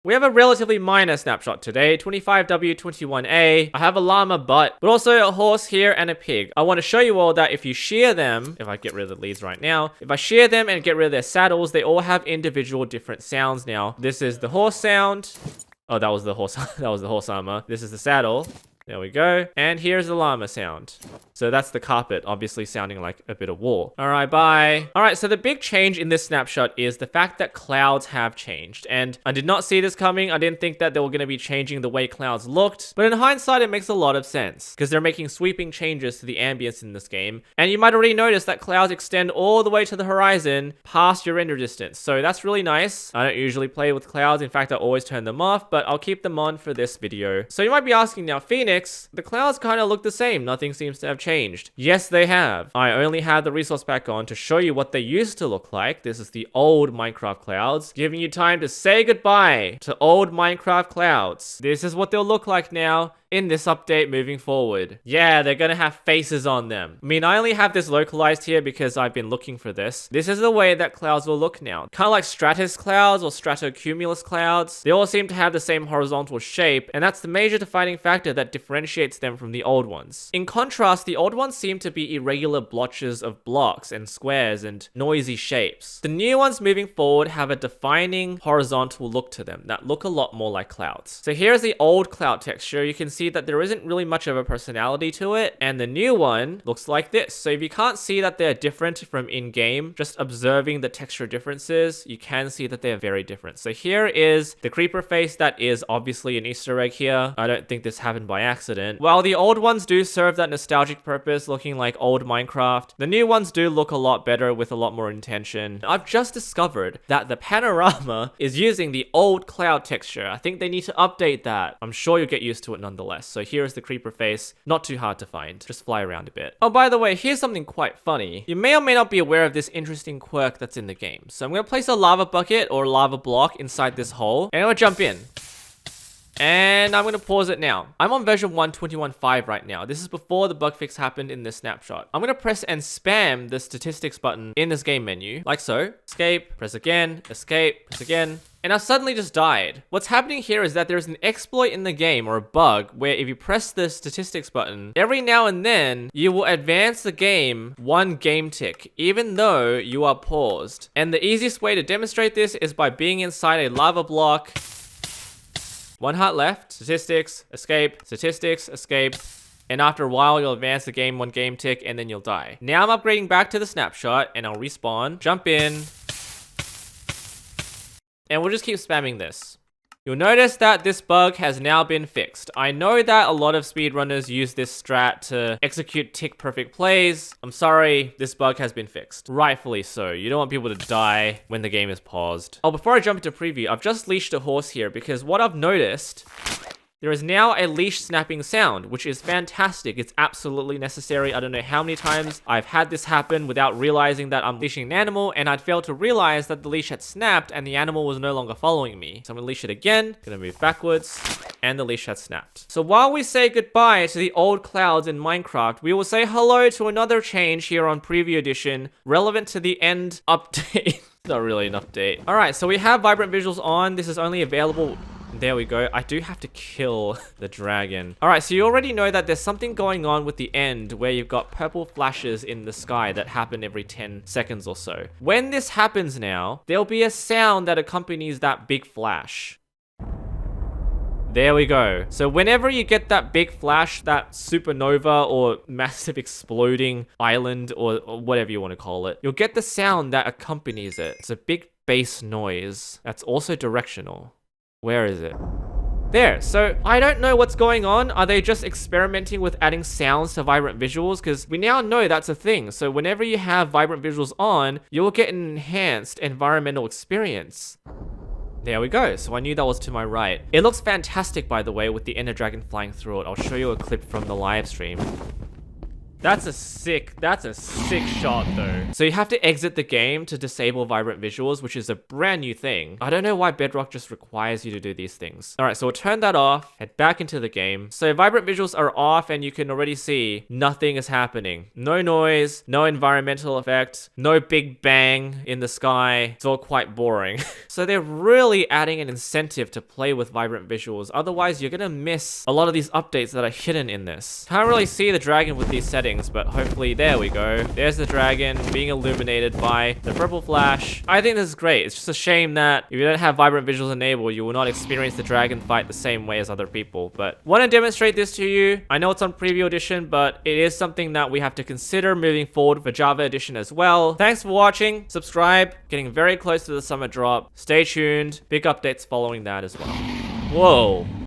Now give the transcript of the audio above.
We have a relatively minor snapshot today, 25W21A. I have a llama butt, but also a horse here and a pig. I want to show you all that if you shear them, if I get rid of the leads right now, if I shear them and get rid of their saddles, they all have individual different sounds now. This is the horse sound. Oh, that was the horse. That was the horse armor. This is the saddle. There we go. And here's the llama sound. So that's the carpet, obviously sounding like a bit of war. All right, bye. All right, so the big change in this snapshot is the fact that clouds have changed. And I did not see this coming. I didn't think that they were going to be changing the way clouds looked. But in hindsight, it makes a lot of sense because they're making sweeping changes to the ambience in this game. And you might already notice that clouds extend all the way to the horizon past your render distance. So that's really nice. I don't usually play with clouds. In fact, I always turn them off, but I'll keep them on for this video. So you might be asking now, Phoenix, the clouds kind of look the same. Nothing seems to have changed. Yes, they have. I only had the resource pack on to show you what they used to look like. This is the old Minecraft clouds, giving you time to say goodbye to old Minecraft clouds. This is what they'll look like now in this update moving forward. Yeah, they're gonna have faces on them. I mean, I only have this localized here because I've been looking for this. This is the way that clouds will look now. Kind of like stratus clouds or stratocumulus clouds. They all seem to have the same horizontal shape, and that's the major defining factor that differentiates them from the old ones. In contrast, the old ones seem to be irregular blotches of blocks and squares and noisy shapes. The new ones moving forward have a defining horizontal look to them that look a lot more like clouds. So here's the old cloud texture. You can see that there isn't really much of a personality to it, and the new one looks like this. So if you can't see that they're different from in-game, just observing the texture differences, you can see that they're very different. So here is the creeper face that is obviously an Easter egg here. I don't think this happened by accident. While the old ones do serve that nostalgic purpose, looking like old Minecraft, the new ones do look a lot better with a lot more intention. I've just discovered that the panorama is using the old cloud texture. I think they need to update that. I'm sure you'll get used to it nonetheless. So here's the creeper face. Not too hard to find. Just fly around a bit. Oh, by the way, here's something quite funny. You may or may not be aware of this interesting quirk that's in the game. So I'm going to place a lava bucket or lava block inside this hole, and I'm going to jump in. And I'm going to pause it now. I'm on version 1.21.5 right now. This is before the bug fix happened in this snapshot. I'm going to press and spam the statistics button in this game menu, like so. Escape, press again, escape, press again. And I suddenly just died. What's happening here is that there's an exploit in the game, or a bug, where if you press the statistics button, every now and then, you will advance the game 1 game tick, even though you are paused. And the easiest way to demonstrate this is by being inside a lava block. 1 heart left, statistics, escape, and after a while you'll advance the game 1 game tick and then you'll die. Now I'm upgrading back to the snapshot and I'll respawn, jump in, and we'll just keep spamming this. You'll notice that this bug has now been fixed. I know that a lot of speedrunners use this strat to execute tick-perfect plays. I'm sorry, this bug has been fixed. Rightfully so. You don't want people to die when the game is paused. Oh, before I jump into preview, I've just leashed a horse here because what I've noticed, there is now a leash snapping sound, which is fantastic. It's absolutely necessary. I don't know how many times I've had this happen without realizing that I'm leashing an animal, and I'd failed to realize that the leash had snapped and the animal was no longer following me. So I'm gonna leash it again, gonna move backwards, and the leash had snapped. So while we say goodbye to the old clouds in Minecraft, we will say hello to another change here on Preview Edition, relevant to the end update. Not really an update. All right, so we have vibrant visuals on. This is only available. There we go. I do have to kill the dragon. All right, so you already know that there's something going on with the end where you've got purple flashes in the sky that happen every 10 seconds or so. When this happens now, there'll be a sound that accompanies that big flash. There we go. So whenever you get that big flash, that supernova or massive exploding island or whatever you want to call it, you'll get the sound that accompanies it. It's a big bass noise that's also directional. Where is it? There. So I don't know what's going on. Are they just experimenting with adding sounds to vibrant visuals? Because we now know that's a thing. So whenever you have vibrant visuals on, you'll get an enhanced environmental experience. There we go. So I knew that was to my right. It looks fantastic, by the way, with the Ender Dragon flying through it. I'll show you a clip from the live stream. That's a sick shot though. So you have to exit the game to disable vibrant visuals, which is a brand new thing. I don't know why Bedrock just requires you to do these things. All right, so we'll turn that off, head back into the game. So vibrant visuals are off and you can already see nothing is happening. No noise, no environmental effects, no big bang in the sky. It's all quite boring. So they're really adding an incentive to play with vibrant visuals. Otherwise, you're gonna miss a lot of these updates that are hidden in this. Can't really see the dragon with these settings, but hopefully, there we go. There's the dragon being illuminated by the purple flash. I think this is great. It's just a shame that if you don't have vibrant visuals enabled, you will not experience the dragon fight the same way as other people. But want to demonstrate this to you. I know it's on preview edition, but it is something that we have to consider moving forward for Java edition as well. Thanks for watching. Subscribe. Getting very close to the summer drop. Stay tuned. Big updates following that as well. Whoa.